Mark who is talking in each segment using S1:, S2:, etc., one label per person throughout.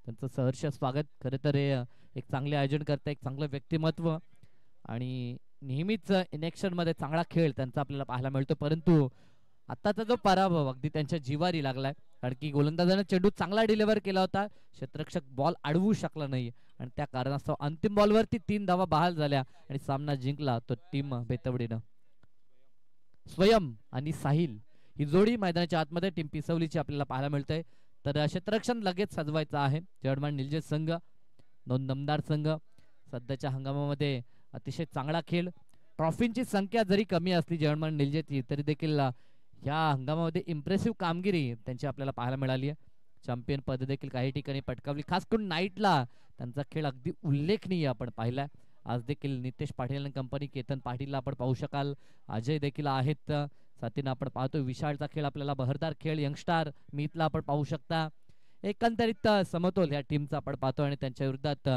S1: त्यांचं सहर्ष स्वागत. खरं तर हे एक चांगले आयोजन करता, एक चांगलं व्यक्तिमत्व आणि नेहमीच इनेक्शनमध्ये चांगला खेळ त्यांचा आपल्याला पाहायला मिळतो. परंतु आत्ताचा जो पराभव अगदी त्यांच्या जिवारी लागलाय, कारण की गोलंदाजाने चेंडू चांगला डिलिव्हर केला होता, क्षेत्ररक्षक बॉल अडवू शकला नाही आणि त्या कारणास्तव अंतिम बॉलवरती 3 धावा बहाल झाल्या आणि सामना जिंकला तो टीम बेतवडीनं. स्वयं आणि साहिल ही जोडी मैदानाच्या आतमध्ये टीम पिसवलीची आपल्याला पाहायला मिळते. तर क्षेत्ररक्षण लगेच सजवायचं आहे. जर्मन निलजे संघ, दोन दमदार संघ, सध्याच्या हंगामामध्ये अतिशय चांगला खेळ. ट्रॉफींची संख्या जरी कमी असली जर्मन निलजेची, तरी देखील ह्या हंगामामध्ये इम्प्रेसिव्ह कामगिरी त्यांची आपल्याला पाहायला मिळाली आहे. चॅम्पियन पद देखील काही ठिकाणी पटकावली. खास करून नाईटला त्यांचा खेळ अगदी उल्लेखनीय आपण पाहिला. आज देखील नितेश पाटील आणि कंपनी, केतन पाटीलला आपण पाहू शकाल, अजय देखील आहेत साथीनं. आपण पाहतो विशाळचा खेळ, आपल्याला बहरदार खेळ, यंगस्टार मीतला आपण पाहू शकता. एकंदरीत समतोल या टीमचा आपण पाहतो आणि त्यांच्या विरोधात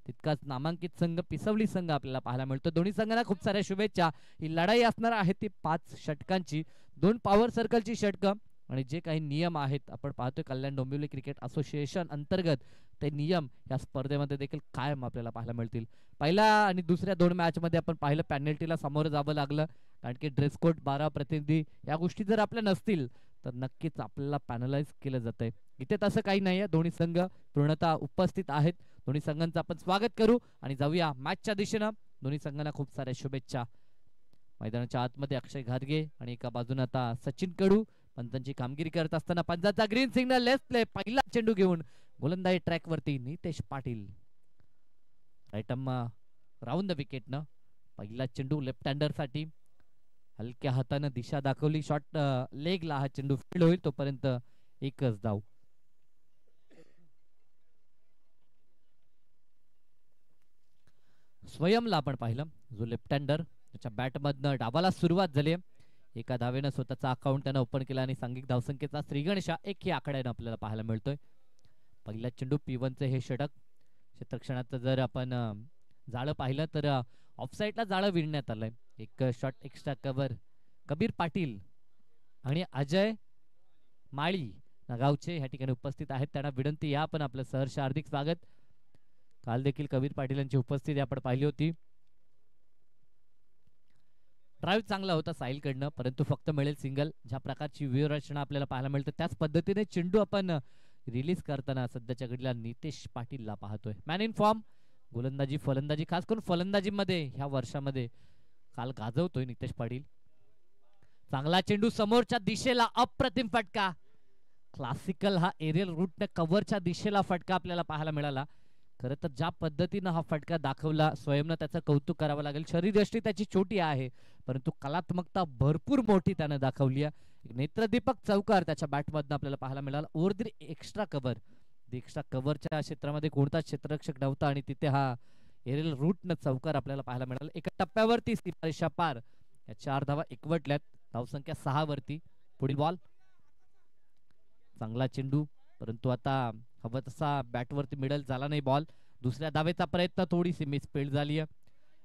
S1: तितकाच नामांकित संघ पिसवली संघ आपल्याला पाहायला मिळतो. दोन्ही संघांना खूप साऱ्या शुभेच्छा. ही लढाई असणार आहे ती 5 षटकांची, 2 पॉवर सर्कलची षटकं आणि जे काही नियम आहेत आपण पाहतोय कल्याण डोंबिवली क्रिकेट असोसिएशन अंतर्गत, ते नियम या स्पर्धेमध्ये देखील कायम आपल्याला पाहायला मिळतील. पहिल्या आणि दुसऱ्या 2 मॅचमध्ये आपण पाहिलं पॅनल्टीला सामोरं जावं लागलं, कारण की ड्रेस कोड, 12 प्रतिनिधी या गोष्टी जर आपल्या नसतील तर नक्कीच आपल्याला पॅनलाइज केलं जातंय. इथे तसं काही नाही आहे. दोन्ही संघ पूर्णतः उपस्थित आहेत. दोन्ही संघांचं आपण स्वागत करू आणि जाऊया मॅचच्या दिशेनं. दोन्ही संघांना खूप साऱ्या शुभेच्छा. मैदानाच्या आतमध्ये अक्षय घाटगे आणि एका बाजूने आता सचिन कडू पंतांची कामगिरी करत असताना पंचाचा ग्रीन सिग्नल, लेफ्ट प्ले, पहिला चेंडू घेऊन गोलंदाजी ट्रॅक वरती नितेश पाटील. राईटम राऊंड द विकेटनं पहिला चेंडू लेफ्ट हँडर साठी, हलक्या हाताने दिशा दाखवली, शॉर्ट लेगला हा चेंडू फील्ड होईल, तोपर्यंत एकच धाव. स्वयंला आपण पाहिलं, जो लेफ्ट हँडर, त्याच्या बॅटमधनं डावाला सुरुवात झाली. एका धावेनं स्वतःचा अकाउंट त्यानं ओपन केला आणि सांघिक धावसंख्येचा श्रीगणेशा 1 या आकड्यानं आपल्याला पाहायला मिळतोय. पहिला चेंडू P1चे हे षटक. क्षेत्ररक्षणाचं जर आपण जाळं पाहिलं तर ऑफसाईडला जाळं विणण्यात आलंय. एक shot extra cover Kabir Patil आणि अजय माळी नागावचे ह्या ठिकाणी उपस्थित आहेत. त्यांना विनंती, या पण आपलं सहर्ष हार्दिक स्वागत. काल देखील कबीर पाटील यांची उपस्थिती आपण पाहिली होती. ड्राईव्ह चांगला होता साहिलकडनं, परंतु फक्त मिळेल सिंगल. ज्या प्रकारची व्यूहरचना आपल्याला पाहायला मिळते त्याच पद्धतीने चेंडू आपण रिलीज करताना सध्याच्या घडीला नितेश पाटीलला पाहतोय. मॅन इन फॉर्म, गोलंदाजी फलंदाजी, खास करून फलंदाजीमध्ये ह्या वर्षामध्ये काल गाजवतोय नितेश पाटील. चांगला चेंडू समोरच्या दिशेला, अप्रतिम फटका. क्लासिकल हा एरियल रूटने कव्हरच्या दिशेला फटका आपल्याला पाहायला मिळाला. खरं तर ज्या पद्धतीनं हा फटका दाखवला स्वयंनं त्याचं कौतुक करावं लागेल. शरीरयष्टी त्याची छोटी आहे, परंतु कलात्मकता भरपूर मोठी त्यानं दाखवली आहे. नेत्रदीपक चौकार त्याच्या बॅटमधनं आपल्याला पाहायला मिळाला. Over the extra cover, extra कव्हरच्या क्षेत्रामध्ये कोणताच क्षेत्ररक्षक नव्हता आणि तिथे हा एरियल रूटनं चौकार आपल्याला पाहायला मिळाला. एका टप्प्यावरती सीमारेषा पार, या 4 धावा एकवटल्यात, धावसंख्या 6 वरती. पुढील बॉल, चांगला चेंडू, परंतु आता हवं तसा बॅटवरती मिडल झाला नाही बॉल. दुसऱ्या धावेचा प्रयत्न, थोडीशी मिसफील्ड झाली आहे.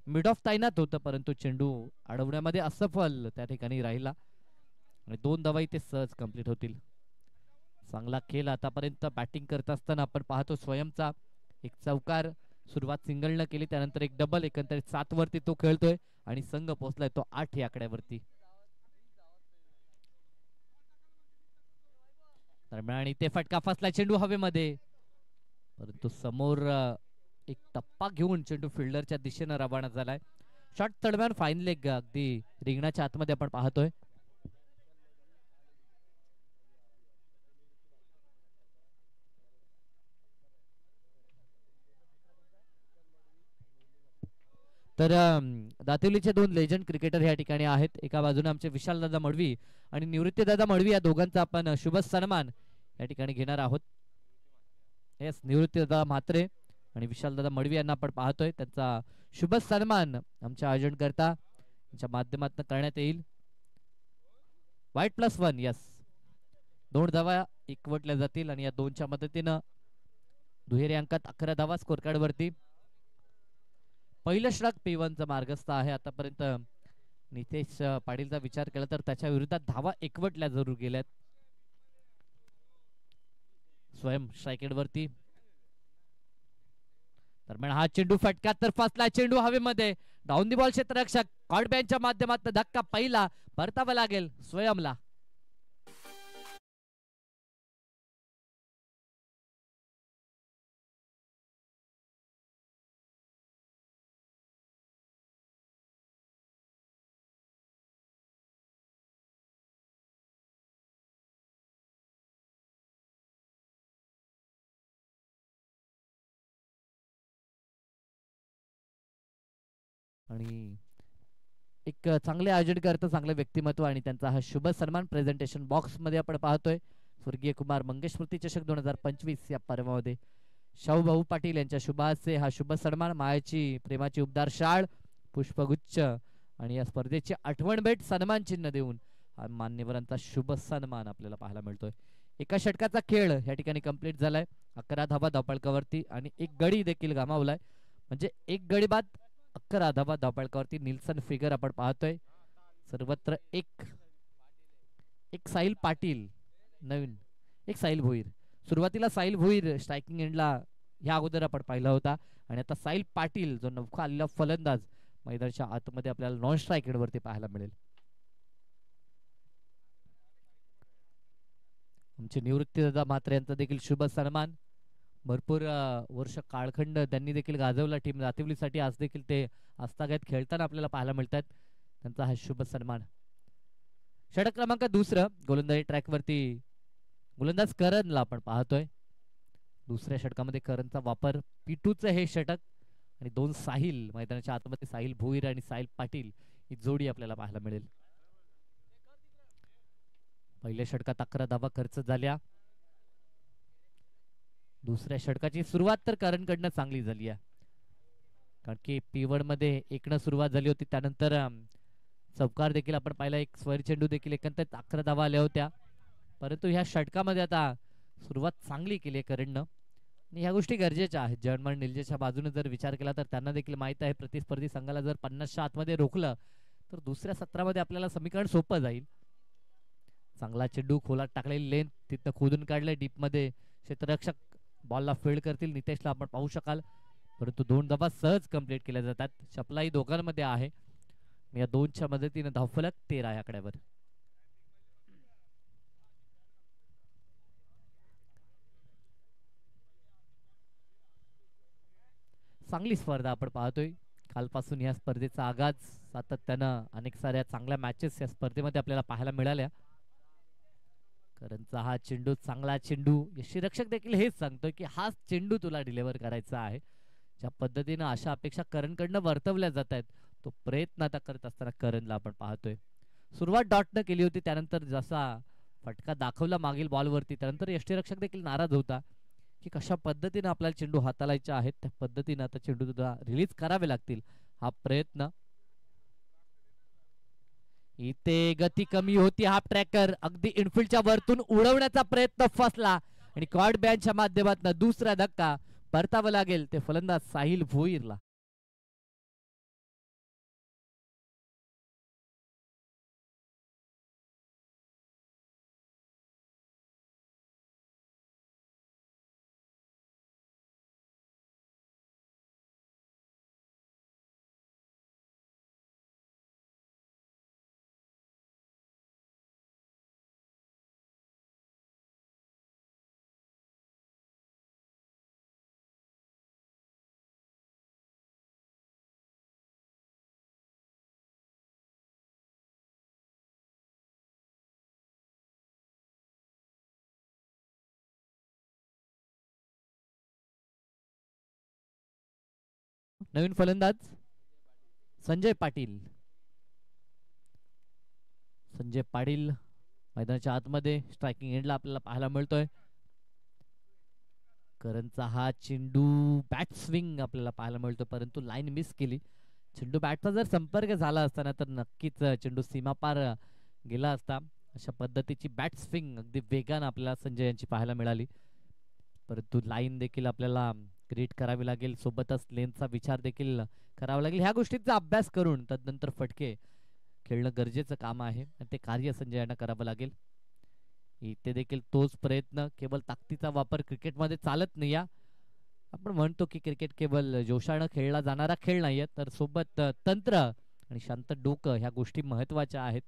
S1: मिड ऑफ तैनात होतं, परंतु चेंडू अडवण्यामध्ये असफल त्या ठिकाणी राहिला आणि 2 धावा इथे सहज कंप्लीट होतील. चांगला खेळ आतापर्यंत बॅटिंग करत असताना आपण पाहतो स्वयंचा एक चौकार, सुरुवात सिंगल न केली, त्यानंतर एक डबल, एकंदरीत 7 वरती तो खेळतोय आणि संघ पोहोचलाय तो 8 या आकड्यावरती. दरम्यान इथे फटका फसला, चेंडू हवेमध्ये, परंतु समोर एक टप्पा घेऊन चेंडू फिल्डरच्या दिशेनं रवाना झालाय. शॉट दरम्यान फाईन लेग, अगदी रिंगणाच्या आतमध्ये आपण पाहतोय. तर दातिवलीचे 2 लेजंड क्रिकेटर या ठिकाणी आहेत. एका बाजूने आमचे विशालदादा मडवी आणि निवृत्तीदादा मडवी, या दोघांचा आपण शुभ सन्मान या ठिकाणी घेणार आहोत. येस, निवृत्तीदादा म्हात्रे आणि विशालदादा मडवी यांना आपण पाहतोय. त्यांचा शुभ सन्मान आमच्या आयोजनकर्ता यांच्या माध्यमातून करण्यात येईल. वाईट +1, यस, 2 धावा एकवटल्या जातील आणि या 2च्या मदतीनं दुहेरी अंकात 11 धावा स्कोर कार्ड वरती. पहिलं षटक P1चा मार्गस्थ आहे. आतापर्यंत नितेश पाटीलचा विचार केला तर त्याच्या विरोधात धावा एकवटल्या जरूर गेल्यात. स्वयं स्ट्राइकेड वरती, दरम्यान हा चेंडू फटक्यात तर फसला, चेंडू हवेमध्ये, डाऊन दी बॉल क्षेत्ररक्षक कॉडबॅनच्या माध्यमातून धक्का पहिला, परतावा लागेल स्वयंला. आणि एक चांगले आयोजन करतं, चांगलं व्यक्तिमत्व आणि त्यांचा हा शुभ सन्मान प्रेझेंटेशन बॉक्स मध्ये आपण पाहतोय. स्वर्गीय कुमार मंगेश स्मृती चषक 2025 या पर्वामध्ये शाहूभाऊ पाटील यांच्या शुभाचे हा शुभ सन्मान, मायाची प्रेमाची उबदार शाळ, पुष्पगुच्छ आणि या स्पर्धेची आठवण भेट सन्मान चिन्ह देऊन हा मान्यवरांचा शुभ सन्मान आपल्याला पाहायला मिळतोय. एका षटकाचा खेळ या ठिकाणी कंप्लीट झालाय. 11 धावा धावपळकावरती आणि एक गडी देखील गमावलाय, म्हणजे एक गडी बाद 11 धावा धावपळकावरती निल्सन फिगर आपण पाहतोय. सर्वत्र एक एक साहिल पाटील नवीन, एक साहिल भोईर. सुरुवातीला साहिल भोईर स्ट्रायकिंग एंडला ह्या अगोदर आपण पाहिला होता, आणि आता साहिल पाटील जो नवखा आलेला फलंदाज मैदानाच्या आतमध्ये आपल्याला नॉन स्ट्राईक एंड वरती पाहायला मिळेल. आमचे निवृत्ती दादा म्हात्रे यांचा देखील शुभ सन्मान. भरपूर वर्ष काळखंड त्यांनी देखील गाजवला टीम रातिवलीसाठी. आज देखील ते आस्थागत खेळताना आपल्याला पाहायला मिळतात. त्यांचा हा शुभ सन्मान. षटक क्रमांक दुसरं गोलंदाजी ट्रॅक वरती गोलंदाज करणला आपण पाहतोय. दुसऱ्या षटकामध्ये करणचा वापर, P2चं हे षटक, आणि 2 साहिल मैदानाच्या आतमध्ये, साहिल भोईर आणि साहिल पाटील ही जोडी आपल्याला पाहायला मिळेल. पहिल्या षटकात 11 धावा खर्च झाल्या. दुसऱ्या षटकाची सुरुवात तर करणकडनं चांगली झाली आहे, कारण की P1 मध्ये 1 सुरुवात झाली होती. त्यानंतर चौकार देखील आपण पाहिला, एक स्वर चेंडू देखील, एकंदरीत 11 धावा आल्या होत्या. परंतु ह्या षटकामध्ये आता सुरुवात चांगली केली आहे करणनं, आणि ह्या गोष्टी गरजेच्या आहेत. जर्मन निलजेच्या बाजूने जर विचार केला तर त्यांना देखील माहित आहे प्रतिस्पर्धी संघाला जर 50च्या आतमध्ये रोखलं तर दुसऱ्या सत्रामध्ये आपल्याला समीकरण सोपं जाईल. चांगला चेंडू खोलात टाकलेली लेंथ, तिथं खोदून काढले डीप मध्ये, क्षेत्ररक्षक बॉलला फील्ड करतील. नितेशला आपण पाहू शकाल, परंतु 2 धावा सहज कंप्लीट केल्या जातात. शपलाही दोघांमध्ये आहे. या 2च्या मदतीने धावफलक 13 या आकड्यावर. चांगली स्पर्धा आपण पाहतोय. कालपासून या स्पर्धेचा आगाज सातत्यानं अनेक साऱ्या चांगल्या मॅचेस या स्पर्धेमध्ये आपल्याला पाहायला मिळाल्या. करणचा हा चेंडू, चांगला चेंडू, यष्टीरक्षक देखील हेच सांगतोय की हाच चेंडू तुला डिलिव्हर करायचा आहे. ज्या पद्धतीनं अशा अपेक्षा करणकडनं वर्तवल्या जात आहेत, तो प्रयत्न आता करत असताना करणला आपण पाहतोय. सुरुवात डॉटनं केली होती, त्यानंतर जसा फटका दाखवला मागील बॉलवरती, त्यानंतर यष्टीरक्षक देखील नाराज होता की कशा पद्धतीने आपल्याला चेंडू हाताळायचे आहेत, त्या पद्धतीने आता चेंडू तुला रिलीज करावे लागतील. हा प्रयत्न, इथे गती कमी होती. हाफ ट्रॅकर अगदी इनफिल्डच्या वरतून उडवण्याचा प्रयत्न फसला, आणि कॉर्ड बॅनच्या माध्यमातून दुसरा धक्का परतावा लागेल ते फलंदाज साहिल भोईरला. नवीन फलंदाज संजय पाटील. संजय पाटील मैदानाच्या आतमध्ये स्ट्रायकिंग एंडला आपल्याला पाहायला मिळतोय. करणचा हा चेंडू बॅट स्विंग आपल्याला पाहायला मिळतो, परंतु लाईन मिस केली. चेंडू बॅटचा जर संपर्क झाला असताना तर नक्कीच चेंडू सीमापार गेला असता. अशा पद्धतीची बॅट स्विंग अगदी वेगानं आपल्याला संजय यांची पाहायला मिळाली, परंतु लाईन देखील आपल्याला क्रिएट करावी लागेल, सोबतच लेनचा विचार देखील करावा लागेल. ह्या गोष्टींचा अभ्यास करून तदनंतर फटके खेळणं गरजेचं काम आहे, आणि ते कार्य संजय यांना करावं लागेल. इथे देखील तोच प्रयत्न, केवळ ताकदीचा वापर क्रिकेटमध्ये चालत नाही. या आपण म्हणतो की क्रिकेट केवळ जोशानं खेळला जाणारा खेळ नाहीये, तर सोबत तंत्र आणि शांत डोकं ह्या गोष्टी महत्त्वाच्या आहेत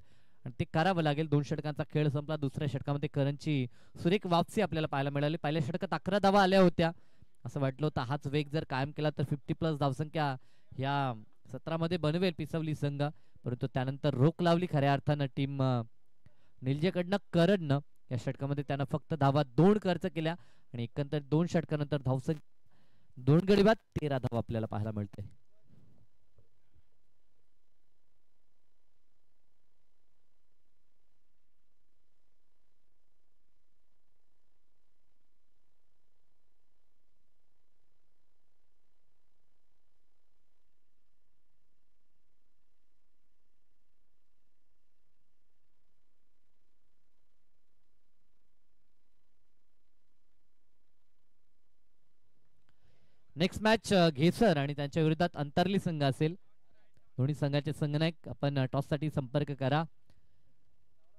S1: आणि ते करावं लागेल. 2 षटकांचा खेळ संपला. दुसऱ्या षटकामध्ये करणची सुरेख वापसी आपल्याला पाहायला मिळाली. पहिल्या षटकात 11 धावा आल्या होत्या. असं वाटलं होतं हाच वेग जर कायम केला तर 50+ धावसंख्या ह्या सत्रामध्ये बनवेल पिसवली संघ, परंतु त्यानंतर रोख लावली खऱ्या अर्थानं टीम निलजेकडनं. करणनं या षटकामध्ये त्यानं फक्त धावा 2 खर्च केल्या आणि एकंदर 2 षटकानंतर धावसंख्या 2 गडी बाद 13 धावा आपल्याला पाहायला मिळते. नेक्स्ट मॅच घेसर आणि त्यांच्या विरोधात अंतरली संघ असेल. दोन्ही संघाचे संघनायक आपण टॉस साठी संपर्क करा.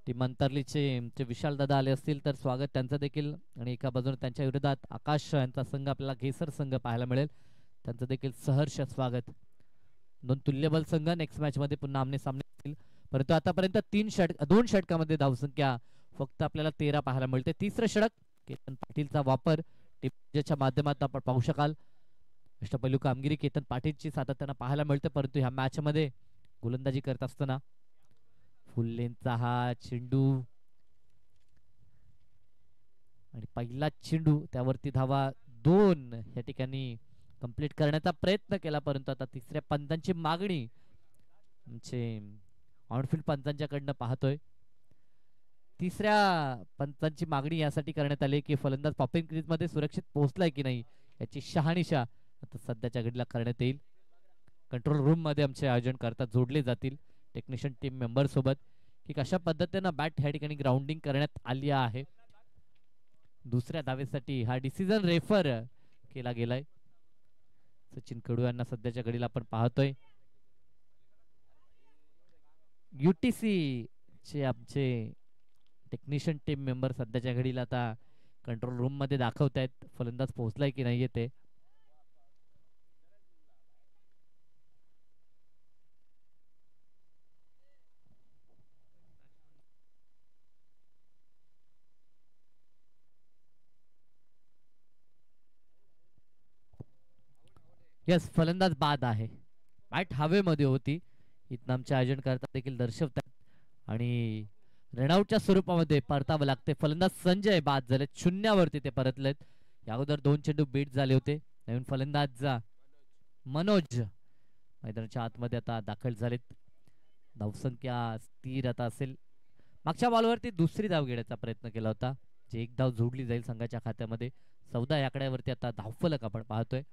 S1: टीम अंतरलीचे विशाल दादा आले असतील तर स्वागत त्यांचं देखील. आणि एका बाजूने त्यांच्या विरोधात आकाश यांचा संघ आपल्याला घेसर संघ पाहायला मिळेल, त्यांचं देखील सहर्ष स्वागत. दोन तुल्यबल संघ नेक्स्ट मॅच मध्ये पुन्हा आमने सामने असतील, परंतु आतापर्यंत 2 षटकामध्ये धावसंख्या फक्त आपल्याला 13 पाहायला मिळते. तिसरं षटक केतन पाटीलचा वापर टीमच्या माध्यमातून आपण पाहू शकाल. अष्टपैलू कामगिरी केतन पाटीलची सातत्यानं पाहायला मिळते, परंतु ह्या मॅच मध्ये गोलंदाजी करत असताना फुल्लेंचा हा चेंडू आणि पहिला चेंडू त्यावरती धावा 2 या ठिकाणी कंप्लीट करण्याचा प्रयत्न केला, परंतु आता तिसऱ्या पंचांची मागणी आमचे ऑनफिल्ड पंचांच्याकडनं पाहतोय. तिसऱ्या पंचांची मागणी यासाठी करण्यात आली की फलंदाज पॉपिंग क्रीज मध्ये सुरक्षित पोहोचलाय की नाही याची शहानिशा आता सध्याच्या घडीला करण्यात येईल. कंट्रोल रूम मध्ये आमचे आयोजन करता जोडले जातील टेक्निशियन टीम मेंबर सोबत की कशा पद्धतीनं बॅट ह्या ठिकाणी ग्राउंडिंग करण्यात आली आहे. दुसऱ्या धावेसाठी हा डिसिजन रेफर केला गेलाय. सचिन कडू यांना सध्याच्या घडीला आपण पाहतोय. युटीसी चे आमचे टेक्निशियन टीम मेंबर सध्याच्या घडीला आता कंट्रोल रूम मध्ये दाखवतायत फलंदाज पोहोचलाय की नाहीये ते. यस, फलंदाज बाद आहे. बॅट हवेमध्ये होती. इथं आमचे आयोजन करता देखील दर्शवतात आणि रनआउटच्या स्वरूपामध्ये परतावं लागते. फलंदाज संजय बाद झाले, शून्यावरती ते परतलेत. या अगोदर 2 चेंडू बीट झाले होते. नवीन फलंदाज मनोज मैदानाच्या आतमध्ये आता दाखल झालेत. धावसंख्या स्थिर आता असेल. मागच्या बॉलवरती दुसरी धाव घेण्याचा प्रयत्न केला होता, जे एक धाव जोडली जाईल संघाच्या खात्यामध्ये. 14 या आकड्यावरती आता धावफलक आपण पाहतोय.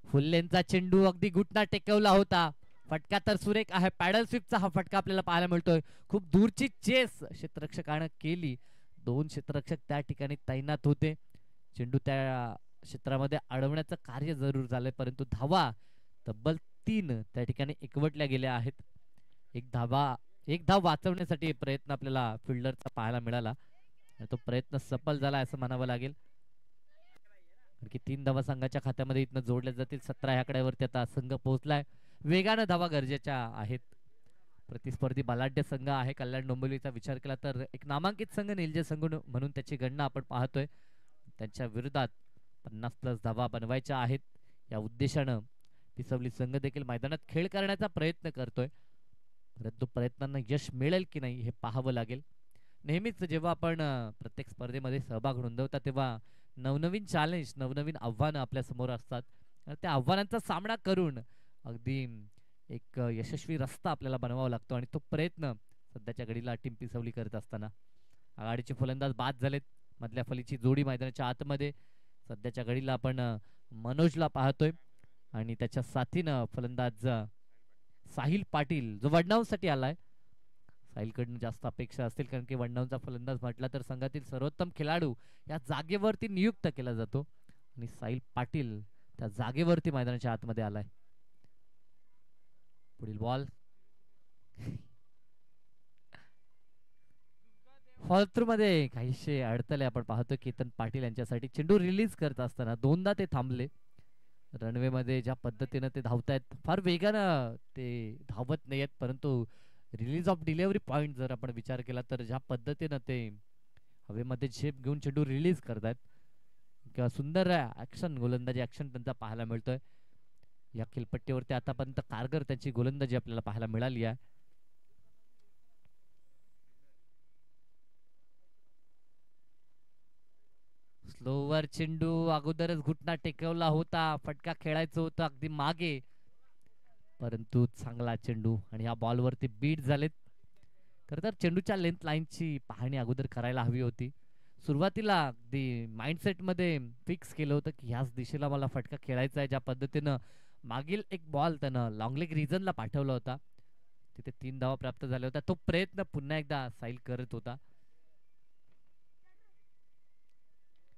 S1: फुल्लेंचा चेंडू अगदी घुटना टेकवला होता. फटका तर सुरेख आहे. पॅडल स्वीपचा हा फटका आपल्याला पाहायला मिळतोय. खूप दूरची चेस क्षेत्ररक्षकानं केली. 2 क्षेत्ररक्षक त्या ठिकाणी तैनात होते. चेंडू त्या क्षेत्रामध्ये अडवण्याचं कार्य जरूर झालंय, परंतु धावा तब्बल 3 त्या ठिकाणी एकवटल्या गेल्या आहेत. एक धाव वाचवण्यासाठी प्रयत्न आपल्याला फिल्डरचा पाहायला मिळाला आणि तो प्रयत्न सफल झाला असं म्हणावं लागेल. आणखी 3 धावा संघाच्या खात्यामध्ये इथनं जोडल्या जातील. 17 ह्या आकड्यावरती आता संघ पोहोचलाय. वेगानं धावा गरजेच्या आहेत. प्रतिस्पर्धी बलाढ्य संघ आहे. कल्याण डोंबिवलीचा विचार केला तर एक नामांकित संघ निलजे संघ म्हणून त्याची गणना आपण पाहतोय. त्यांच्या विरोधात 50+ धावा बनवायच्या आहेत. या उद्देशानं पिसवली संघ देखील मैदानात खेळ करण्याचा प्रयत्न करतोय, परंतु प्रयत्नांना यश मिळेल की नाही हे पाहावं लागेल. नेहमीच जेव्हा आपण प्रत्येक स्पर्धेमध्ये सहभाग नोंदवता तेव्हा नवनवीन चॅलेंज, नवनवीन आव्हानं आपल्या समोर असतात. त्या आव्हानांचा सामना करून अगदी एक यशस्वी रस्ता आपल्याला बनवावा लागतो आणि तो प्रयत्न सध्याच्या घडीला टीम पिसवली करत असताना आघाडीचे फलंदाज बाद झालेत. मधल्या फलीची जोडी मैदानाच्या आतमध्ये सध्याच्या घडीला आपण मनोजला पाहतोय आणि त्याच्या साथीनं फलंदाज साहिल पाटील जो वडनावसाठी आलाय. साहिलकडून जास्त अपेक्षा असतील, कारण की वडनावचा फलंदाज म्हटला तर संघातील सर्वोत्तम खेळाडू या जागेवरती नियुक्त केला जातो आणि साहिल पाटील त्या जागेवरती मैदानाच्या आतमध्ये आलाय. पुढील बॉल थ्रू मध्ये काहीशे अडथळे आपण पाहतो. केतन पाटील यांच्यासाठी चेंडू रिलीज करत असताना दोनदा ते थांबले. रनवे मध्ये ज्या पद्धतीनं ते धावतायत फार वेगानं ते धावत नाहीयेत, परंतु रिलीज ऑफ डिलिव्हरी पॉइंट जर आपण विचार केला तर ज्या पद्धतीनं ते हवेमध्ये झेप घेऊन चेंडू रिलीज करतायत किंवा सुंदर ऍक्शन गोलंदाजी ऍक्शन त्यांचा पाहायला मिळतोय. या खेळपट्टीवरती आतापर्यंत कारगर त्यांची गोलंदाजी आपल्याला पाहायला मिळाली आहे. स्लोवर चेंडू अगोदरच घुटना टेकवला होता, फटका खेळायचं होतं अगदी मागे, परंतु चांगला चेंडू आणि या बॉलवरती बीट झालेत. खर तर चेंडूच्या लेंथ लाईनची पाहणी अगोदर करायला हवी होती. सुरुवातीला अगदी माइंडसेट मध्ये फिक्स केलं होतं की ह्याच दिशेला मला फटका खेळायचा आहे. ज्या पद्धतीनं मागील एक बॉल त्यानं लॉंग लेग रिजनला पाठवला होता, तिथे 3 धावा प्राप्त झाल्या होत्या. तो प्रयत्न पुन्हा एकदा साईल करत होता.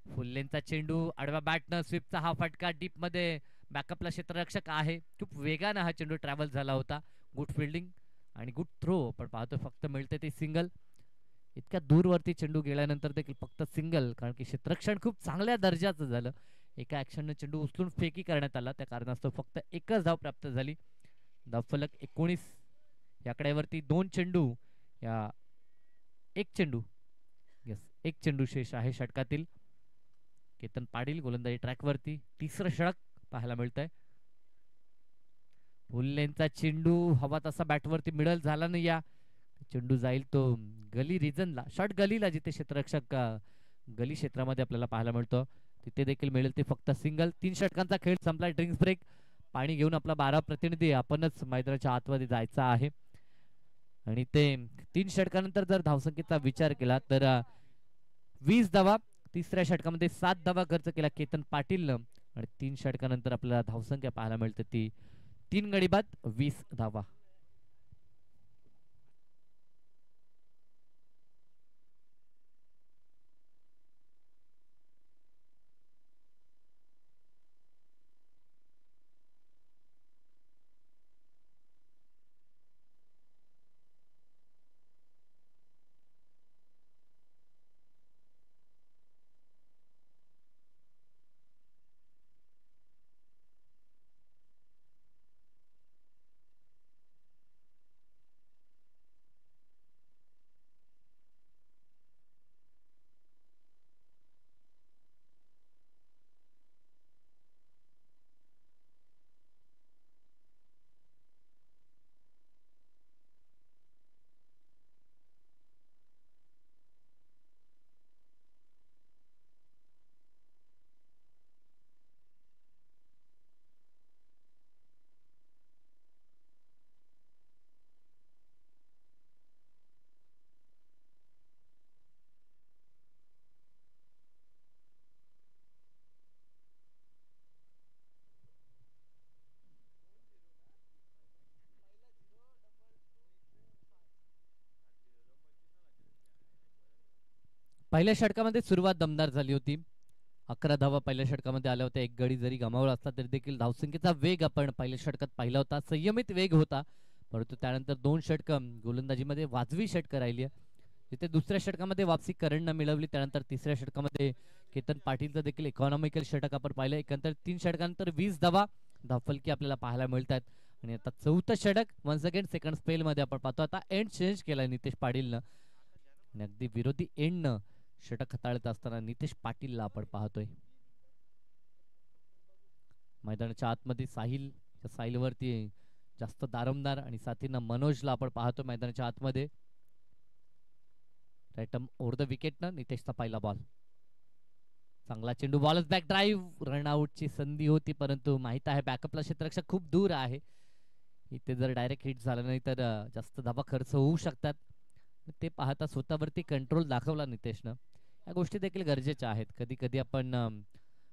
S1: फुल्लेंचा चेंडू आडव्या बॅटनं स्वीपचा हा फटका डीप मध्ये बॅकअपला क्षेत्ररक्षक आहे. खूप वेगानं हा चेंडू ट्रॅव्हल झाला होता. गुड फिल्डिंग आणि गुड थ्रो पण पाहतो फक्त मिळते ती सिंगल. इतक्या दूरवरती चेंडू गेल्यानंतर देखील फक्त सिंगल, कारण की क्षेत्ररक्षण खूप चांगल्या दर्जाचं झालं. एका ऍक्शनने चेंडू उचलून फेकी करण्यात आला, त्या कारणास्तव फक्त एकच धाव प्राप्त झाली. धावफलक 19. या आकड्यावरती 2 चेंडू या एक चेंडू एक चेंडू शेष आहे षटकातील. केतन पाटील गोलंदाजी ट्रॅकवरती तिसरं षटक पाहायला मिळतंय. फुल्लेंचा चेंडू हवा तसा बॅटवरती मिडल झाला नाही. या चेंडू जाईल तो गली रिजनला, शॉर्ट गलीला, जिथे क्षेत्ररक्षक गली क्षेत्रामध्ये आपल्याला पाहायला मिळतो, तिथे देखील मिळेल ते फक्त सिंगल. 3 षटकांचा खेळ संपला. Drinks break. पाणी घेऊन आपला 12 प्रतिनिधी आपणच मैदानाच्या आतमध्ये जायचा आहे. आणि ते 3 षटकानंतर जर धावसंख्येचा विचार केला तर 20 धावा. तिसऱ्या षटकामध्ये 7 धावा खर्च केला केतन पाटीलनं आणि 3 षटकानंतर आपल्याला धावसंख्या पाहायला मिळते ती 3 गडी बाद 20 धावा. पहिल्या षटकामध्ये सुरुवात दमदार झाली होती. 11 धावा पहिल्या षटकामध्ये आल्या होत्या. एक गडी जरी गमावला असला तरी देखील धावसंख्येचा वेग आपण पहिल्या षटकात पाहिला होता. संयमित वेग होता, परंतु त्यानंतर 2 षटकं गोलंदाजीमध्ये वाजवी षटकं राहिली. तिथे दुसऱ्या षटकामध्ये वापसी करणनं मिळवली. त्यानंतर तिसऱ्या षटकामध्ये केतन पाटीलचं देखील इकॉनॉमिकल षटक आपण पाहिलं. एकंदर 3 षटकानंतर 20 धावा धावफलकी आपल्याला पाहायला मिळतात. आणि आता 4थं षटक वन्स अगेन सेकंड स्पेल मध्ये आपण पाहतो. आता एंड चेंज केलाय नितेश पाटीलनं आणि अगदी विरोधी एंडनं षटक हाताळत असताना नितेश पाटीलला आपण पाहतोय. मैदानाच्या आतमध्ये साहिलवरती जास्त दारमदार आणि साथीनं मनोजला आपण पाहतो मैदानाच्या आतमध्ये. राईटम ओव्हर द विकेटनं नितेशचा पहिला बॉल. चांगला चेंडू, बॉलच बॅक ड्राईव्ह. रनआउटची संधी होती, परंतु माहित आहे बॅकअपला क्षेत्ररक्षक खूप दूर आहे. इथे जर डायरेक्ट हिट झालं नाही तर जास्त धावा खर्च होऊ शकतात. ते पाहता स्वतःवरती कंट्रोल दाखवला नितेशनं. या गोष्टी देखील गरजेच्या आहेत. कधी कधी आपण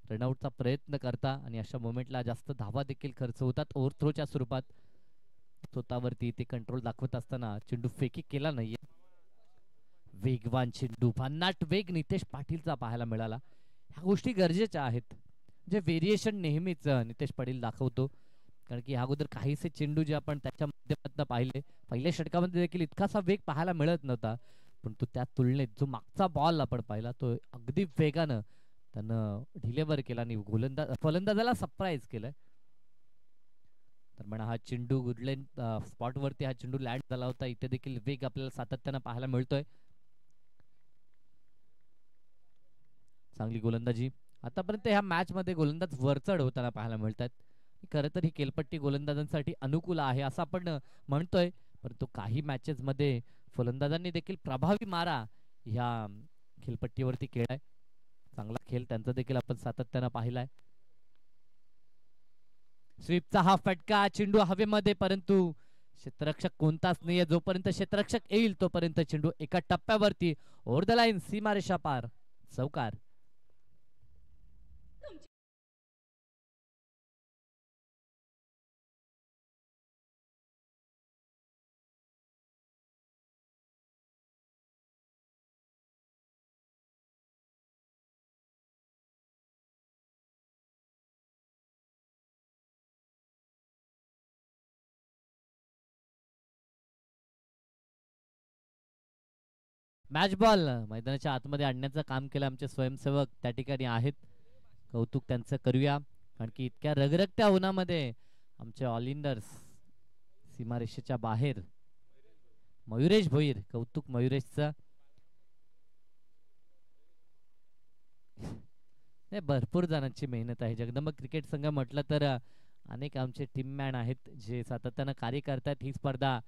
S1: रनआउटचा प्रयत्न करता आणि अशा मोमेंटला जास्त धावा देखील खर्च होतात ओव्हरथ्रोच्या स्वरूपात. स्वतःवरती ते कंट्रोल दाखवत असताना चेंडू फेकी केला नाहीये. वेगवान चेंडू, भन्नाट वेग नितेश पाटीलचा पाहायला मिळाला. ह्या गोष्टी गरजेच्या आहेत. जे व्हेरिएशन नेहमीच नितेश पाटील दाखवतो, कारण की ह्या अगोदर काहीसे चेंडू जे आपण त्याच्या माध्यमातून पाहिले, पहिल्या षटकामध्ये देखील इतकासा वेग पाहायला मिळत नव्हता. परंतु त्या तुलनेत जो मागचा बॉल आपण पाहिला तो अगदी वेगानं त्यानं डिलेव्हर केला आणि फलंदाजाला सरप्राईज केलंय. तर म्हणा हा चेंडू गुडलेन स्पॉट वरती हा चेंडू लँड झाला होता. इथे देखील वेग आपल्याला सातत्यानं पाहायला मिळतोय. चांगली गोलंदाजी आतापर्यंत ह्या मॅच मध्ये गोलंदाज वरचढ होताना पाहायला मिळतात. खरं तर ही केलपट्टी गोलंदाजांसाठी अनुकूल आहे असं आपण म्हणतोय, परंतु काही मॅचेस मध्ये फलंदाजांनी देखील प्रभावी मारा ह्या खेळपट्टीवरती केलाय. चांगला खेळ त्यांचा देखील आपण सातत्यानं पाहिलाय. स्वीपचा हा फटका, चेंडू हवेमध्ये, परंतु क्षेत्ररक्षक कोणताच नाहीये. जोपर्यंत क्षेत्ररक्षक येईल तोपर्यंत चेंडू एका टप्प्यावरती ओव्हर द लाईन, सीमारेषा पार, चौकार. मॅच बॉल मैदानाच्या आतमध्ये आणण्याचं काम केलं आमचे स्वयंसेवक त्या ठिकाणी आहेत. कौतुक त्यांचं करूया, कारण की इतक्या रगरगत्या उन्हामध्ये आमचे ऑलिंडर्स सीमारेषेच्या बाहेर. मयुरेश भोईर, कौतुक मयुरेशचं. भरपूर जणांची मेहनत आहे. जगदंब क्रिकेट संघ म्हटलं तर अनेक आमचे टीम मॅन आहेत जे सातत्यानं कार्य करतात ही स्पर्धा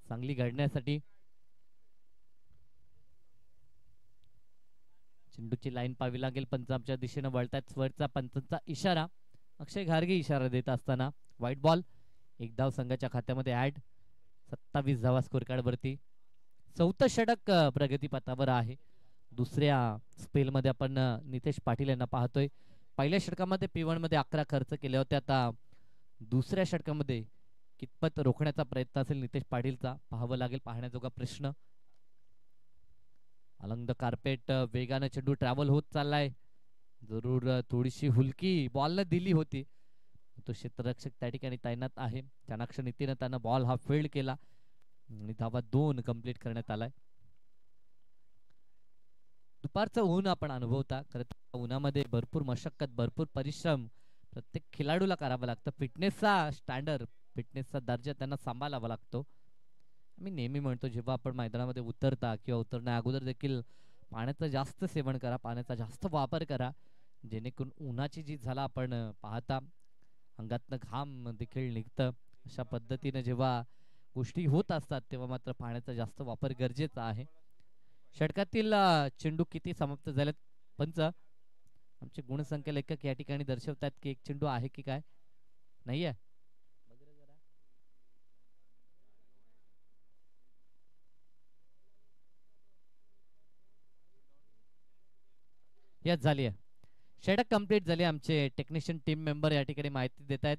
S1: चांगली घडण्यासाठी. चेंडूची लाईन पाहावी लागेल. पंच आमच्या दिशेनं वळतात. स्वरचा पंचांचा इशारा, अक्षय घारगे इशारा देत असताना व्हाईट बॉल. एक धाव संघाच्या खात्यामध्ये ऍड. 27 धावा स्कोर कार्ड वरती. चौथं षटक प्रगतीपथावर आहे. दुसऱ्या स्पेल मध्ये आपण नितेश पाटील यांना पाहतोय. पहिल्या षटकामध्ये P1 मध्ये 11 खर्च केले होते. आता दुसऱ्या षटकामध्ये कितपत रोखण्याचा प्रयत्न असेल नितेश पाटीलचा पाहावं लागेल, पाहण्याजोगा प्रश्न. अलंग द कार्पेट, वेगानं चेंडू ट्रॅव्हल होत चाललाय. जरूर थोडीशी हुलकी बॉलनं दिली होती. तो क्षेत्ररक्षक त्या ठिकाणी तैनात आहे. चाणाक्ष नीतीनं त्यानं बॉल हा फील्ड केला आणि धावा 2 कंप्लीट करण्यात आलाय. दुपारचं ऊन आपण अनुभवता. खरं उन्हामध्ये भरपूर मशक्कत, भरपूर परिश्रम प्रत्येक खेळाडूला करावा लागतं. फिटनेसचा स्टँडर्ड, फिटनेसचा दर्जा त्यांना सांभाळावा लागतो. मी नेहमी म्हणतो जेव्हा आपण मैदानामध्ये उतरता किंवा उतरण्या अगोदर देखील पाण्याचं जास्त सेवन करा, पाण्याचा जास्त वापर करा, जेणेकरून उन्हाची जी झाला आपण पाहता अंगातनं घाम देखील निघतं. अशा पद्धतीने जेव्हा गोष्टी होत असतात तेव्हा मात्र पाण्याचा जास्त वापर गरजेचा आहे. षटकातील चेंडू किती समाप्त झालेत पंच? आमचे गुणसंख्या लेखक या ठिकाणी दर्शवतात की एक चेंडू आहे की काय, नाहीये. यस झाली आहे. षटक कंप्लीट झाले. आमचे टेक्निशियन टीम मेंबर या ठिकाणी माहिती देत आहेत.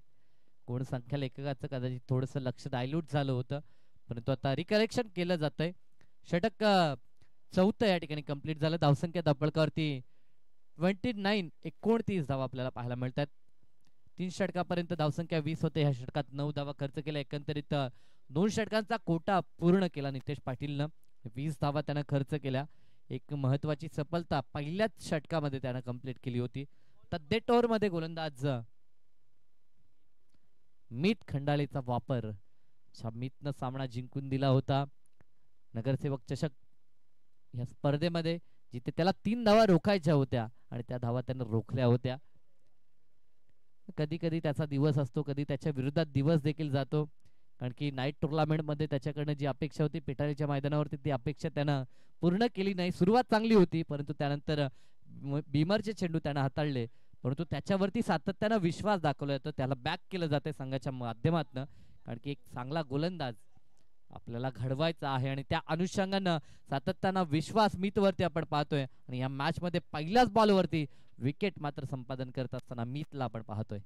S1: गुणसंख्या लेखकाचं कदाचित थोडंसं लक्ष डायल्यूट झालं होतं, परंतु आता रिकरेक्शन केलं जातंय. षटक चौथं या ठिकाणी कंप्लीट झालं. धावसंख्या धपळकावरती 29 धावा आपल्याला पाहायला मिळतात. 3 षटकापर्यंत धावसंख्या 20 होते. ह्या षटकात 9 धावा खर्च केल्या. एकंदरीत 2 षटकांचा कोटा पूर्ण केला नितेश पाटीलनं. 20 धावा त्यानं खर्च केल्या. एक महत्वाची सफलता पहिल्याच षटकामध्ये त्यानं कंप्लीट केली होती. तर डेट ओव्हर मध्ये गोलंदाज मीत खंडाळेचा वापर, मीतनं सामना जिंकून दिला होता. नगरसेवक चषक या स्पर्धेमध्ये जिथे त्याला 3 धावा रोखायच्या होत्या आणि त्या धावा त्यानं रोखल्या होत्या. कधी कधी त्याचा दिवस असतो, कधी त्याच्या विरोधात दिवस देखील जातो, कारण की नाईट टुर्नामेंट मध्ये त्याच्याकडनं जी अपेक्षा होती पिटाळीच्या मैदानावरती ती अपेक्षा त्यानं पूर्ण केली नाही. सुरुवात चांगली होती, परंतु त्यानंतर बीमरचे चेंडू त्यानं हाताळले, परंतु त्याच्यावरती सातत्यानं विश्वास दाखवला जातो. त्याला बॅक केलं जाते संघाच्या माध्यमातून, कारण की एक चांगला गोलंदाज आपल्याला घडवायचा आहे आणि त्या अनुषंगानं सातत्यानं विश्वास मीतवरती आपण पाहतोय. आणि या मॅच मध्ये पहिल्याच बॉलवरती विकेट मात्र संपादन करत असताना मीतला आपण पाहतोय.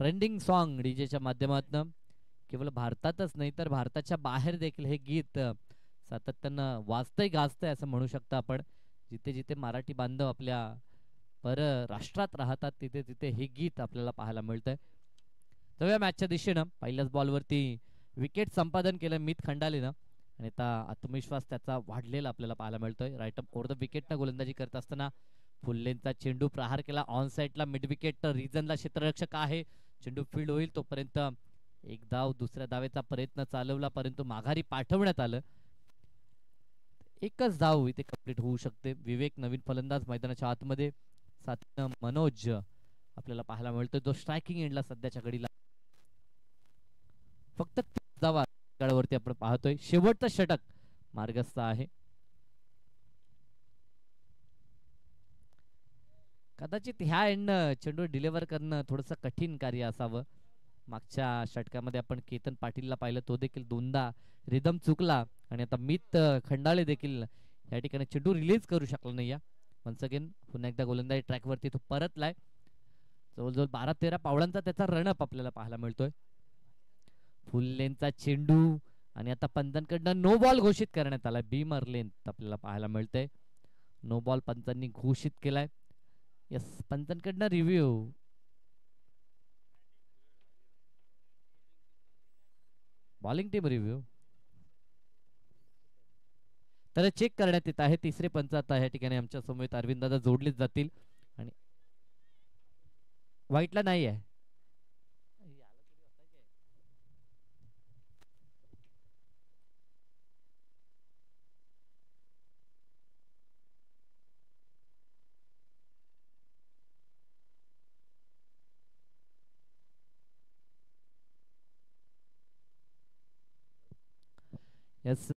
S1: ट्रेंडिंग सॉन्ग डीजेच्या माध्यमातून केवळ भारतातच नाही तर भारताच्या बाहेर देखील हे गीत सातत्यानं वाजतंय गाजतंय असं म्हणू शकता आपण. जिथे जिथे मराठी बांधव आपल्या पर राष्ट्रात राहतात तिथे तिथे हे गीत आपल्याला पाहायला मिळतंय. तर या मॅचच्या दिशेनं पहिल्याच बॉलवरती विकेट संपादन केलं मित खंडालेनं आणि आता आत्मविश्वास त्याचा वाढलेला आपल्याला पाहायला मिळतोय. राईट अप ओव्हर द विकेटनं गोलंदाजी करत असताना फुल्लेंचा चेंडू प्रहार केला ऑन साईडला मिड विकेट रिजनला क्षेत्ररक्षक आहे. चेंडू फील्ड होईल तोपर्यंत एक धाव दुसऱ्या धावेचा प्रयत्न चालवला परंतु माघारी पाठवण्यात आलं. एकच धाव इथे कंप्लीट होऊ शकते. विवेक नवीन फलंदाज मैदानाच्या आतमध्ये साथीनं मनोज आपल्याला पाहायला मिळतोय जो स्ट्रायकिंग एंडला सध्याच्या घडीला फक्त धावा वरती आपण पाहतोय. शेवटचं षटक मार्गस्थ आहे. कदाचित ह्या एंडनं चेंडू डिलिव्हर करणं थोडंसं कठीण कार्य असावं. मागच्या षटकामध्ये आपण केतन पाटीलला पाहिलं तो देखील दोनदा रिदम चुकला आणि आता मित खंडाळे देखील या ठिकाणी चेंडू रिलीज करू शकला नाही. वन्स अगेन पुन्हा एकदा गोलंदाजी ट्रॅकवरती तो परतलाय. जवळजवळ 12-13 पावलांचा त्याचा रनअप आपल्याला पाहायला मिळतोय. फुल लेनचा चेंडू आणि आता पंचांकडनं नो बॉल घोषित करण्यात आलाय. बीमर लेंथ आपल्याला पाहायला मिळतंय. नो बॉल पंचांनी घोषित केलाय. यस पंचांकडनं रिव्ह्यू बॉलिंग टीम रिव्ह्यू तर चेक करण्यात येत आहे. तिसरे पंच आता या ठिकाणी आमच्या समोर अरविंद दादा जोडलेच जातील आणि व्हाईटला नाही आहे. यस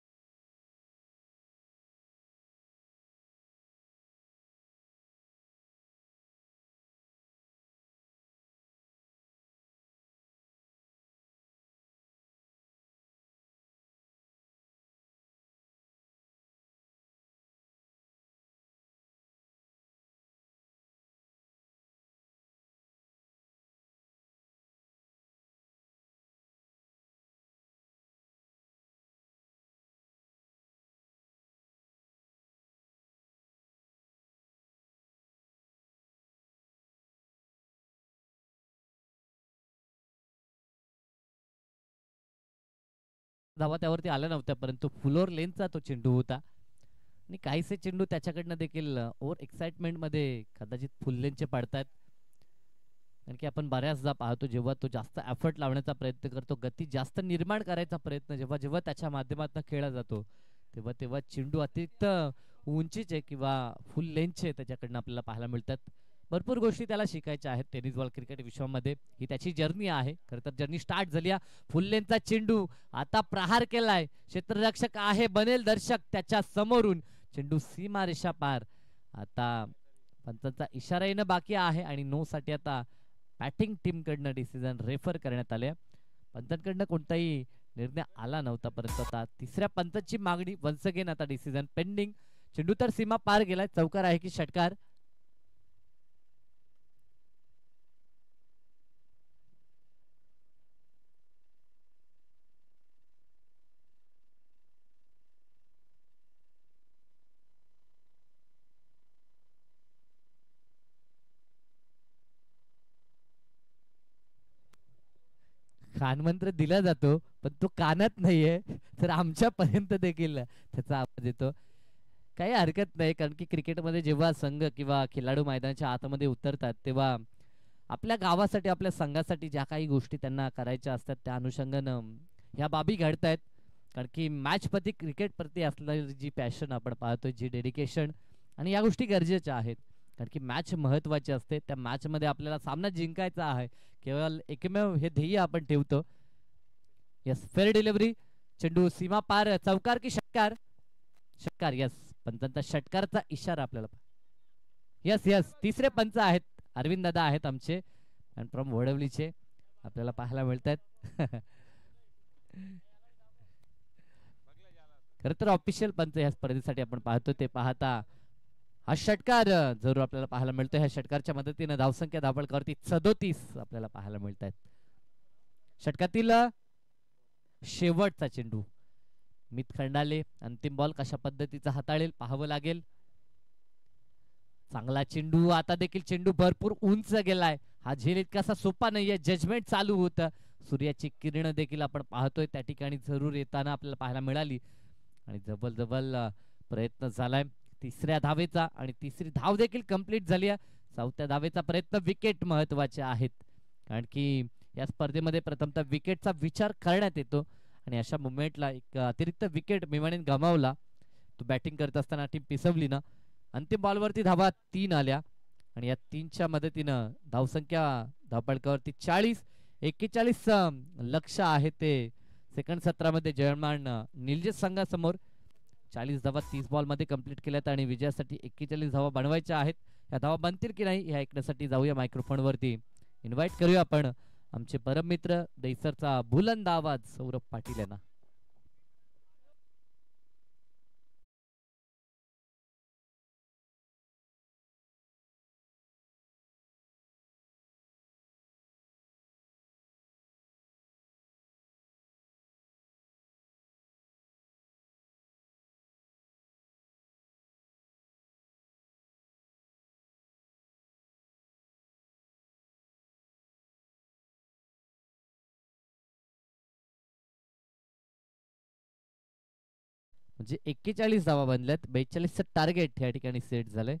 S1: धावा त्यावरती आल्या नव्हत्या परंतु फुलोर लेनचा तो चेंडू होता आणि काहीसे चेंडू त्याच्याकडनं देखील ओव्हर एक्साइटमेंट मध्ये कदाचित फुल्लेंचे पडतात. कारण की आपण बऱ्याचदा पाहतो जेव्हा तो जास्त एफर्ट लावण्याचा प्रयत्न करतो गती जास्त निर्माण करायचा प्रयत्न जेव्हा जेव्हा त्याच्या माध्यमातून खेळला जातो तेव्हा तेव्हा चेंडू अतिरिक्त उंचीचे किंवा फुल लेंथचे त्याच्याकडनं आपल्याला पाहायला मिळतात. भरपूर गोष्टी त्याला शिकायच्या आहेत टेनिस बॉल क्रिकेट विश्वामध्ये. ही त्याची जर्नी आहे. खरं तर जर्नी स्टार्ट झाली. फुल लेंथचा चेंडू आता प्रहार केलाय. क्षेत्ररक्षक आहे बनेल दर्शक त्याच्या समोरून चेंडू सीमारेषा पार. आता पंचांचा इशारा येणं बाकी आहे आणि नो साठी आता बॅटिंग टीम कडनं डिसिजन रेफर करण्यात आले. पंचांकडनं कोणताही निर्णय आला नव्हता परंतु आता तिसऱ्या पंचाची मागणी वन्स अगेन आता डिसिजन पेंडिंग. चेंडू तर सीमा पार गेलाय. चौकार आहे की षटकार. कानमंत्र दिला जातो पण तो कानात नाहीये तर आमच्यापर्यंत देखील त्याचा आवाज येतो. काही हरकत नाही कारण की क्रिकेटमध्ये जेव्हा संघ किंवा खेळाडू मैदानाच्या आतमध्ये उतरतात तेव्हा आपल्या गावासाठी आपल्या संघासाठी ज्या काही गोष्टी त्यांना करायच्या असतात त्या अनुषंगानं ह्या बाबी घडतायत. कारण की मॅच प्रती क्रिकेट प्रती असलेली जी पॅशन आपण पाहतोय जी डेडिकेशन आणि या गोष्टी गरजेच्या आहेत. कारण की मॅच महत्वाची असते. त्या मॅच मध्ये आपल्याला सामना जिंकायचा आहे. केवळ एकमेव हे ध्येय आपण ठेवतो. Yes fair delivery. चेंडू सीमा पार. चौकार की षटकार. षटकार. यस पंचांचा षटकारचा इशारा आपल्याला. यस यस तिसरे पंच आहेत अरविंद दादा आहेत आमचे आणि फ्रॉम वडवलीचे आपल्याला पाहायला मिळतात. खरं तर ऑफिशियल पंच या स्पर्धेसाठी आपण पाहतो ते पाहता हा षटकार जरूर आपल्याला पाहायला मिळतोय. ह्या षटकारच्या मदतीने धावसंख्या धावपळकावरती 37 आपल्याला पाहायला मिळत आहेत. षटकातील शेवटचा चेंडू मित खंडाले अंतिम बॉल कशा पद्धतीचा हाताळेल पाहावं लागेल. चांगला चेंडू, आता देखील चेंडू भरपूर उंच गेलाय. हा झेल इतकासा सोपा नाहीये. जजमेंट चालू होतं. सूर्याची किरण देखील आपण पाहतोय त्या ठिकाणी जरूर येताना आपल्याला पाहायला मिळाली आणि जबल जबल प्रयत्न झालाय तिसऱ्या धावेचा आणि तिसरी धाव देखील कंप्लीट झाली आहे. चौथ्या धावेचा प्रयत्न. विकेट महत्वाचे आहेत कारण की या स्पर्धेमध्ये प्रथमतः विकेटचा विचार करण्यात येतो आणि अशा मुवमेंटला एक अतिरिक्त विकेट मिवाने गमावला. तो बॅटिंग करत असताना टीम पिसवली ना. अंतिम बॉलवरती धावा 3 आल्या आणि या 3च्या मदतीनं धावसंख्या धावपळकावरती 40-41 लक्ष आहे ते सेकंड सत्रामध्ये जयमान निलजित संघासमोर. 40 धावा 30 बॉल मध्ये कंप्लीट केल्यात आणि विजयासाठी 41 धावा बनवायच्या आहेत. या धावा बनतील की नाही हे ऐकण्यासाठी जाऊया मायक्रोफोन वरती. इन्व्हाइट करूया आपण आमचे परम मित्र दैसरचा बुलंद आवाज सौरभ पाटील यांना. म्हणजे 41 धावा बनल्यात. 42चं टार्गेट या ठिकाणी सेट झालंय.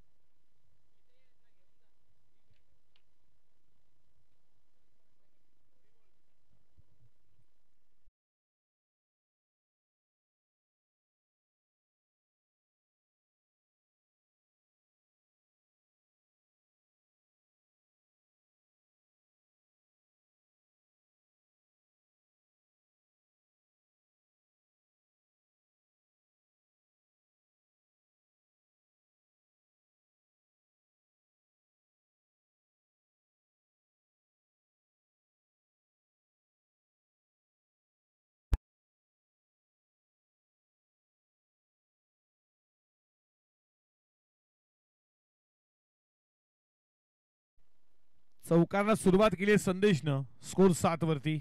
S2: चौकारला सुरुवात केली संदेशनं. स्कोर 7 वरती.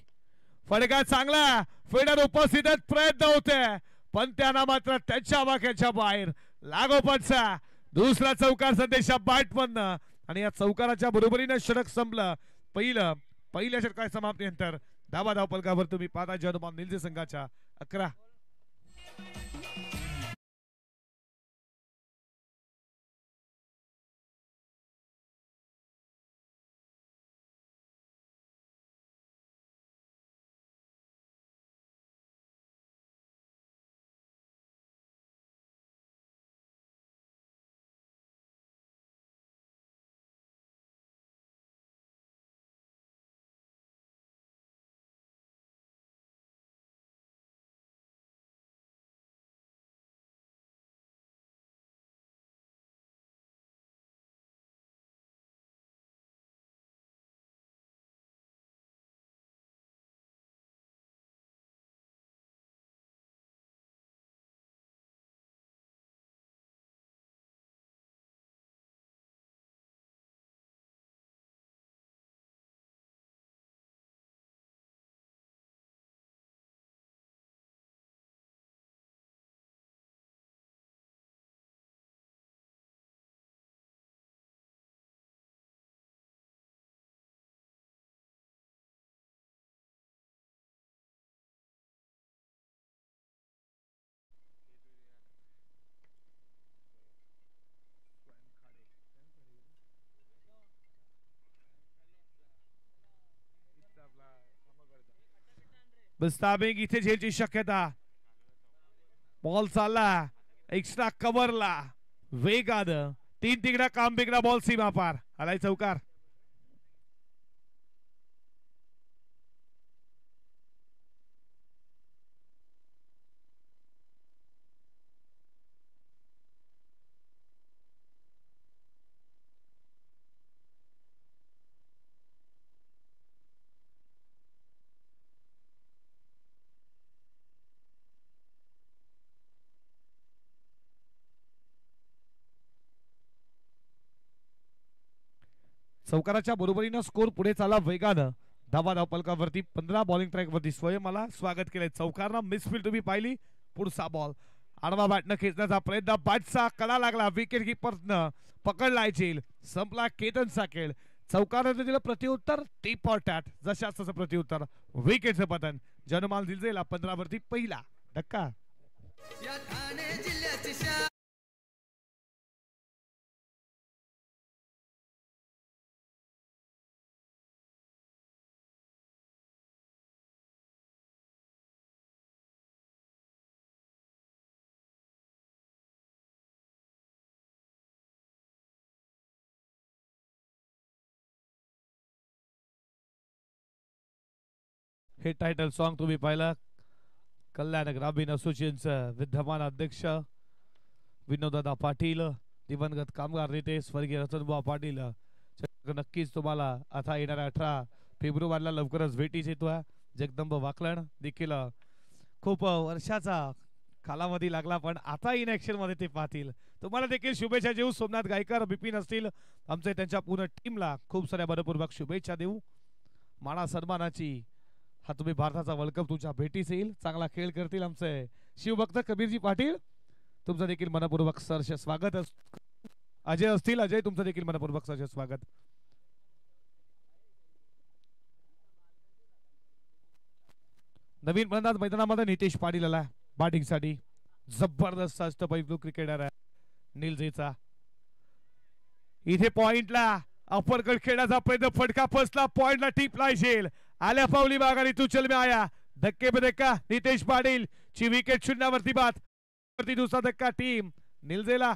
S2: फटका चांगला. फिल्डर उपस्थित प्रयत्न होते पण त्यांना मात्र त्याच्या वाक्याच्या बाहेर लागोपाठचा दुसरा चौकार संदेशा बॅटमधनं आणि या चौकाराच्या बरोबरीने षटक संपलं. पहिल्या षटकाच्या समाप्तीनंतर धावा धावपलकावर तुम्ही पाहता जनुमान निलजे संघाच्या 11. विस्थापित इथे झेलची शक्यता. बॉल चालला एक्स्ट्रा कव्हरला वेगाद 3 तिकडा काम बिगडा बॉल सीमा पार आलाय चौकार. चौकाराच्या बरोबरीनं स्कोर पुढे चालला वेगानं. धावा धावपलकावरती 15 बॉलिंग ट्रॅक वरती स्वयंला स्वागत केलंय. चौकारनं मिसफील्ड तुम्ही पाहिली. पुढचा बॉल आडवा बॅटनं खेचण्याचा प्रयत्न, बॅटचा कडा लागला, विकेट किपरनं पकडला झेल, संपला केतनचा खेळ. चौकारानं दिलं प्रत्युत्तर, टीप ऑर टॅट, जशाच तसं प्रत्युत्तर, विकेटचं पतन. जनमाल दिलजेला 15 वरती पहिला धक्का. हे टायटल सॉन्ग तुम्ही पाहिलं. कल्याण ग्रामीण असोसिएशनचं विद्यमान अध्यक्ष विनोददादा पाटील, दिवंगत कामगार नेते स्वर्गीय रतनबुवा पाटील. नक्कीच तुम्हाला आता येणाऱ्या 18 फेब्रुवारीला लवकरच भेटीस येतो. जगदंब वाकलन देखील खूप वर्षाचा कालावधी लागला, पण आता इन ऍक्शन मध्ये ते पाहतील. तुम्हाला देखील शुभेच्छा देऊ. सोमनाथ गायकर, बिपिन असतील आमचे, त्यांच्या पूर्ण टीमला खूप साऱ्या मनपूर्वक शुभेच्छा देऊ. माना सन्मानाची हा तुम्ही भारताचा वर्ल्ड कप तुमच्या भेटीस येईल. चांगला खेळ करतील आमचे शिवभक्त कबीरजी पाटील. तुमचं देखील मनपूर्वक सहर्ष स्वागत. अजय असतील, अजय तुमचं देखील मनपूर्वक सहर्ष स्वागत. नवीन फलंदाज मैदानामध्ये नितेश पाटील आला बॅटिंग साठी. जबरदस्त अष्टपैलू क्रिकेटर आहे निलजेचा. इथे पॉइंटला अपरकट खेळण्याचा प्रयत्न, फटका फसला, पॉइंटला टिपला झेल. आल्या पावली माघारी तू चल में आया, धक्के पे धक्का. नितेश पाटील ची विकेट शून्यावरती बाद. वरती दुसरा धक्का टीम निलजेला.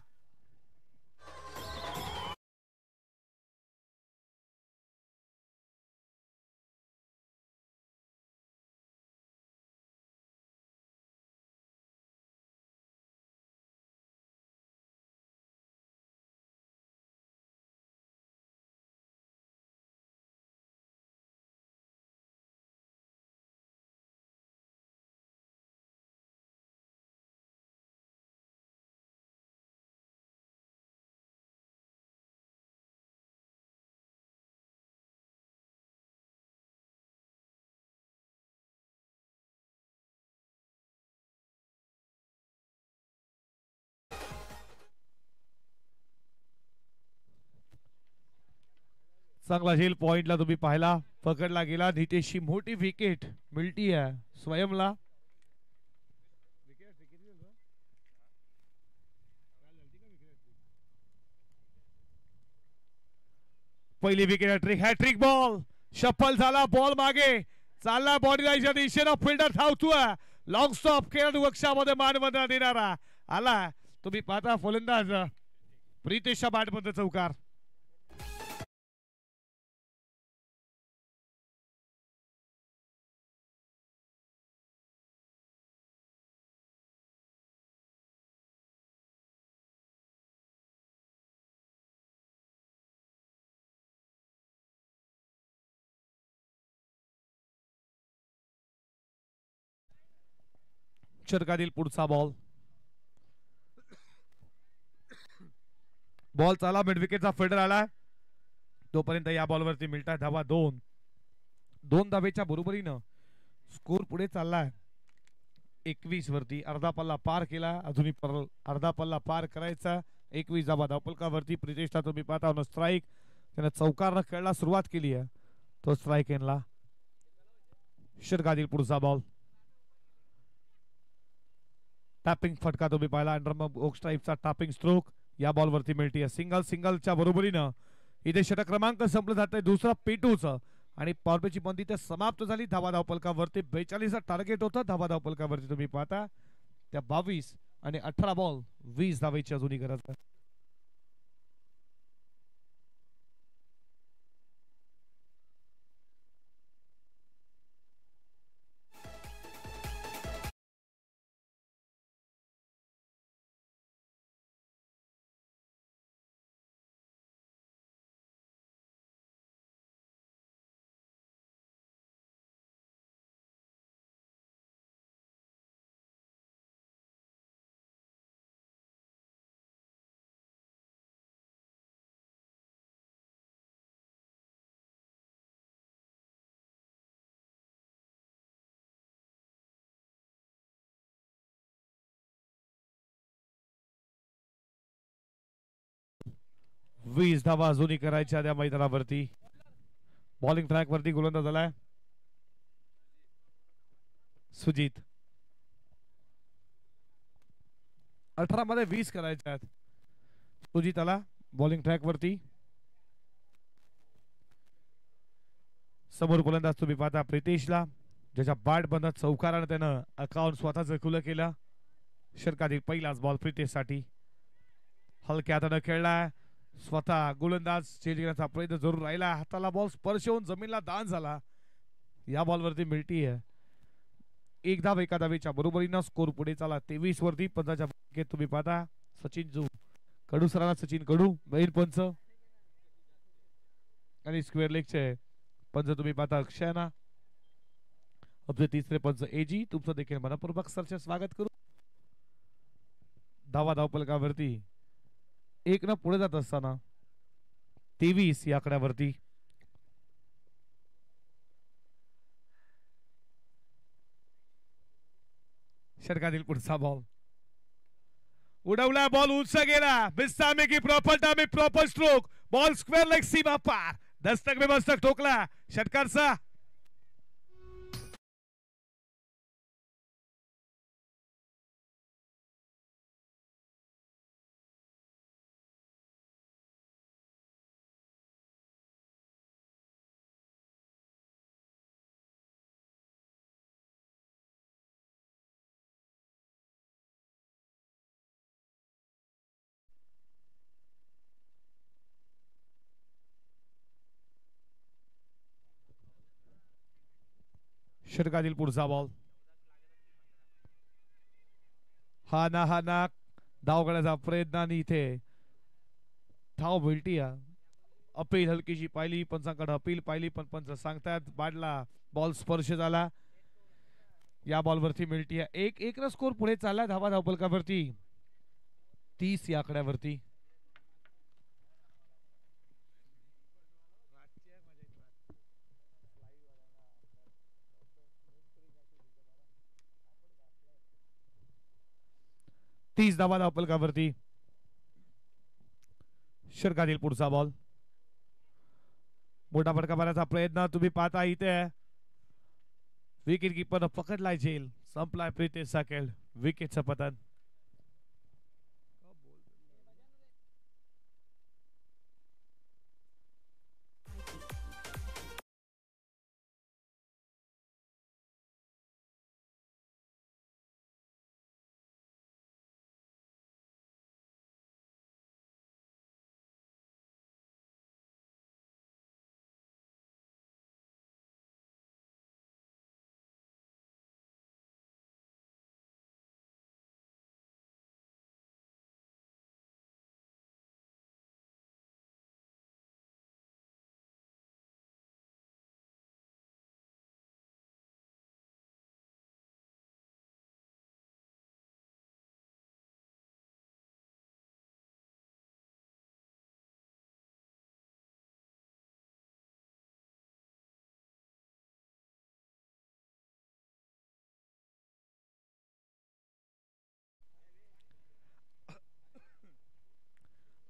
S2: चांगला झेल पॉइंटला तुम्ही पाहिला, पकडला गेला. नितेशची मोठी विकेट मिळती आहे स्वयंला. पहिली wicket hat-trick, hat-trick ball shuffle झाला. बॉल मागे चालला, बॉडी लाईनच्या दिशेनं फिल्डर धावतोय. लॉंग स्टॉप खेळाडू वक्षामध्ये मानवंदना देणारा आला. तुम्ही पाहता फलंदाज प्रितेशच्या बॅटमध्ये चौकार. षटकातील पुढचा बॉल, बॉल चाला, मिड विकेटचा फिल्डर आला. तोपर्यंत या बॉलवरती मिळतात धावा 2. 2 धावेच्या बरोबरीनं स्कोर पुढे चाललाय 21 वरती. अर्धा पल्ला पार केला, अजूनही अर्धा पल्ला पार करायचा. 21 धावा धावपलकावरती. प्रितेशला तुम्ही पाहता स्ट्राईक, त्याने चौकारनं खेळला सुरुवात केली आहे, तो स्ट्राईक एनला. षटकातील पुढचा बॉल, टॅपिंग फटका तुम्ही पाहिला. अंडरम ओक स्ट्राईपचा टॅपिंग स्ट्रोक या बॉलवरती मिळते. सिंगल सिंगलच्या बरोबरीनं इथे षटक क्रमांक संपलं जातंय. दुसरा पेटूचं आणि पॉवरप्लेची बंदी तर समाप्त झाली. धावा धावपलकावरती 42 टार्गेट होतं. धावा धावपलकावरती तुम्ही पाहता त्या 22 आणि 18 बॉल 20 धावेची अजूनही गरज आहे. 20 धावा अजूनही करायच्या त्या मैदानावरती. बॉलिंग ट्रॅक वरती गोलंदाज झालाय सुजित. 18 मध्ये 20 करायच्या आहेत. सुजित आला बॉलिंग ट्रॅक वरती. समोर गोलंदाज तुम्ही पाहता प्रितेशला, ज्याच्या बॅट बंद चौकाराने त्यानं अकाउंट स्वतःच खुलं केलं. षटकातील पहिलाच बॉल प्रितेशसाठी. हलक्या हाताने खेळला स्वतः गोलंदाज. चेंज करण्याचा प्रयत्न जरूर राहिला. हाताला बॉल स्पर्श होऊन जमीनला दान झाला. या बॉलवरती मिळती आहे एक धाव. एका धावेच्या बरोबरीनं स्कोर पुढे चाला 23 वरती. पंचाच्या भूमिकेत तुम्ही पाहता सचिन जू. कडू सरांना सचिन कडू बहीण पंच आणि स्क्वेअर लेगचे पंच तुम्ही पाहता अक्षयना. आपले तिसरे पंच एजी. तुमचं देखील मनपूर्वक सरचे स्वागत करू. धावा धावपलकावरती एक न पुढे जात असताना 23 या आकड्यावरती. षटकातील पुढचा बॉल उडवला. बॉल उंच गेला. बिस्तामी की proper time proper stroke. Ball square leg सीमा पार. दस्तक में मस्तक ठोकला षटकारचा. षटकातील पुढचा बॉल हा ना धाव करण्याचा प्रयत्न आणि इथे धाव मिळती. अपील हलकीशी पाहिली. पंचांकडे अपील पाहिली पण पंच सांगतात बॅटला बॉल स्पर्श झाला. या बॉलवरती मिळती आहे एक. एक न स्कोर पुढे चालला धावा धावपलकावरती 30 या आकड्यावरती. तीस धावा धावपलकावरती. षटकातील पुढचा बॉल मोठा फटका मारण्याचा प्रयत्न तुम्ही पाहता इथे. विकेट कीपर पकडलाय झेल. संपलाय प्रितेशचा खेळ. विकेटचं पतन.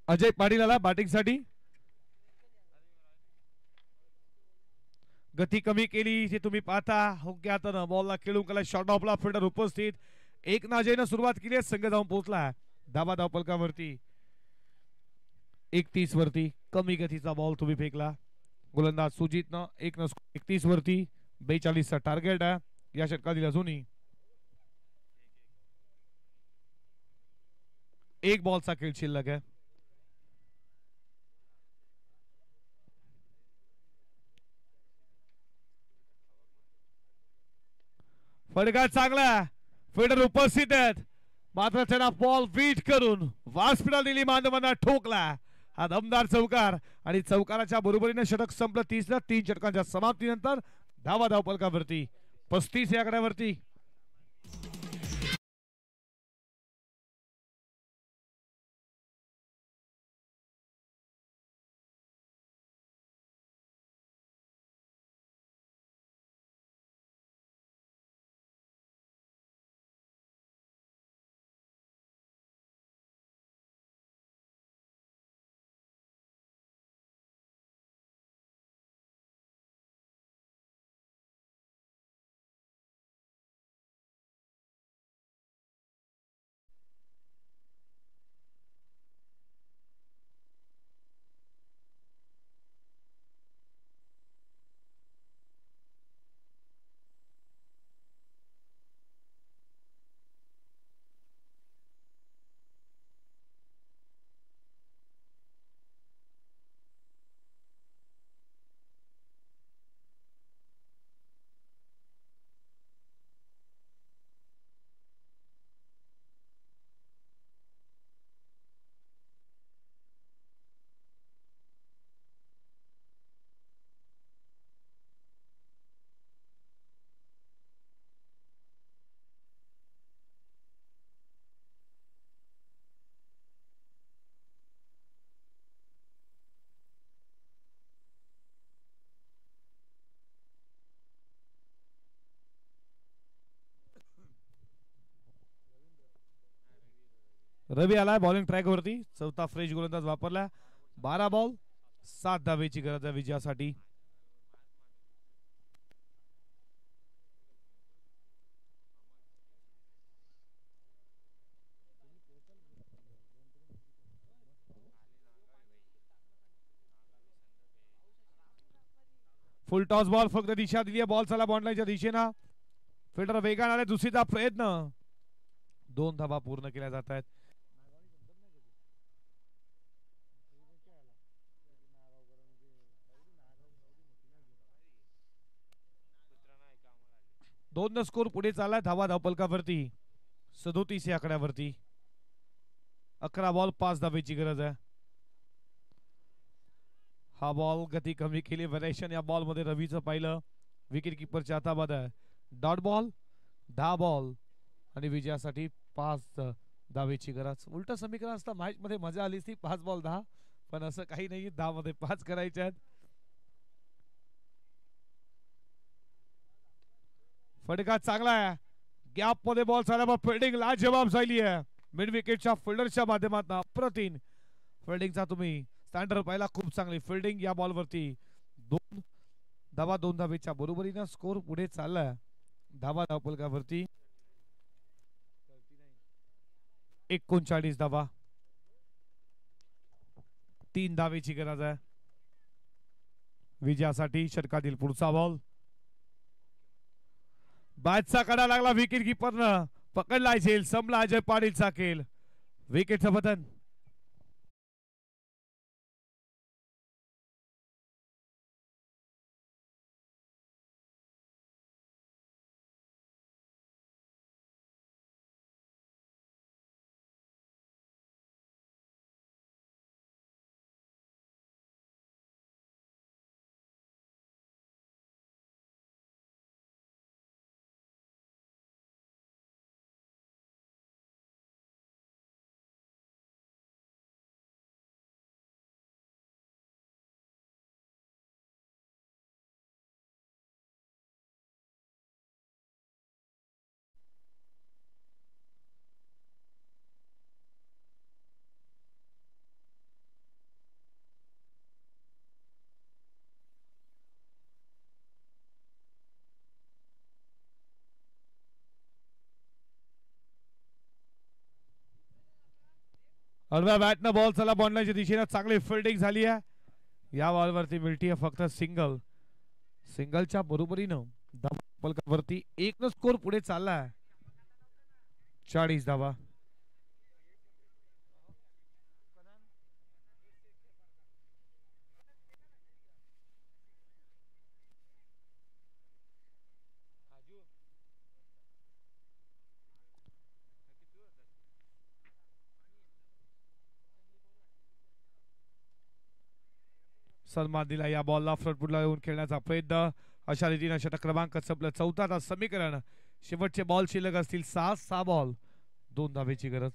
S2: अजय पाटील आला बॅटिंग साठी. गती कमी केली हे तुम्ही पाहता. होक्या हातानं बॉलला खेळून केला. शॉर्ट ऑफला फिल्डर उपस्थित. एक नाजेनं सुरुवात केली. संघ जाऊन पोहोचला धावा धावपलकावरती 31 वरती. कमी गतीचा बॉल तुम्ही फेकला. गोलंदाज सुजितनं 31 वरती 42 चा टार्गेट आहे या षटकातील. अजूनही एक बॉलचा खेळ शिल्लक आहे. फटका चांगला. फिल्डर उपस्थित आहेत मात्र त्यांना बॉल बीट करून व्यासपीठाला दिली. मानवांना ठोकला हा दमदार चौकार आणि चौकाराच्या बरोबरीने षटक संपलं. 30 3 षटकांच्या समाप्तीनंतर धावा धावपलकावरती 35 या आकड्यावरती. रवी आलाय बॉलिंग ट्रॅक वरती, चौथा फ्रेश गोलंदाज वापरला. 12 बॉल 7 धावेची गरज आहे विजयासाठी. फुल टॉस बॉल, फक्त दिशा दिली आहे बॉल चला बॉन्डलाईनच्या दिशेनं. फिल्डर वेगाने आले, दुसरीचा प्रयत्न, 2 धावा पूर्ण केल्या जात आहेत. दोन स्कोर पुढे चाललाय. धावा धावपलकावरती 37 या आकड्यावरती. 11 बॉल 5 धावेची गरज आहे. हा बॉल गती कमी केली. व्हॅरिएशन या बॉल मध्ये रवीचं पाहिलं. विकेट किपरच्या हाताबाद आहे. डॉट बॉल 10 बॉल आणि विजयासाठी 5 धावेची गरज. उलट समीकरण असतं मॅच मध्ये मजा आली ती 5 बॉल 10, पण असं काही नाही. 10 मध्ये 5 करायचे आहेत. फटका चांगला आहे. गॅप मध्ये बॉल चालला, फिल्डिंग लाजवाब झाली आहे. मिड विकेटच्या फिल्डरच्या माध्यमातून अप्रतिम फिल्डिंगचा तुम्ही स्टँडर्ड पाहिला. खूप चांगली फिल्डिंग या बॉल वरती. 2 धावा 2 धावेच्या बरोबरीनं स्कोर पुढे चाललाय. धावा धावपलकावरती 39 धावा. 3 धावेची गरज आहे विजयासाठी. षटकातील पुढचा बॉल, बॅटचा कडा लागला. विकेट किपरनं पकडला झेल. संपला अजय पाटीलचा खेळ. विकेटचं पतन. अडव्या बॅटनं बॉल चला बॉन्डलाईनच्या दिशेनं. चांगली फिल्डिंग झाली आहे. या बॉलवरती मिळतीये फक्त सिंगल. सिंगलच्या बरोबरीनं धावपलकावरती 1 स्कोर पुढे चाललाय. 40 धावा. सन्मान दिला या बॉलला. फ्रंट फुटला येऊन खेळण्याचा प्रयत्न. अशा रीतीने षटक क्रमांक संपलं. 4था समीकरण. शेवटचे बॉल शिल्लक असतील 6 बॉल 2 धावेची गरज.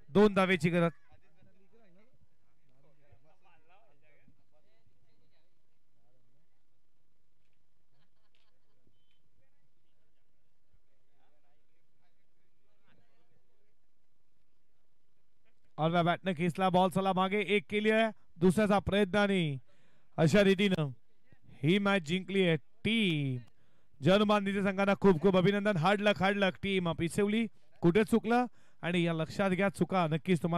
S2: दोन धावेची गरज. ऑलव्या बॅटने खेचला बॉल चला मागे. 1 केली आहे. दुसऱ्याचा प्रयत्नाने अशा रीतीनं ही मॅच जिंकली आहे टीम जनमाननीय संघाला. खूप खूप अभिनंदन. हार्ड लक टीम पिसवली. कुठे चुकलं आणि या लक्षात घ्या चुका नक्कीच तुम्हाला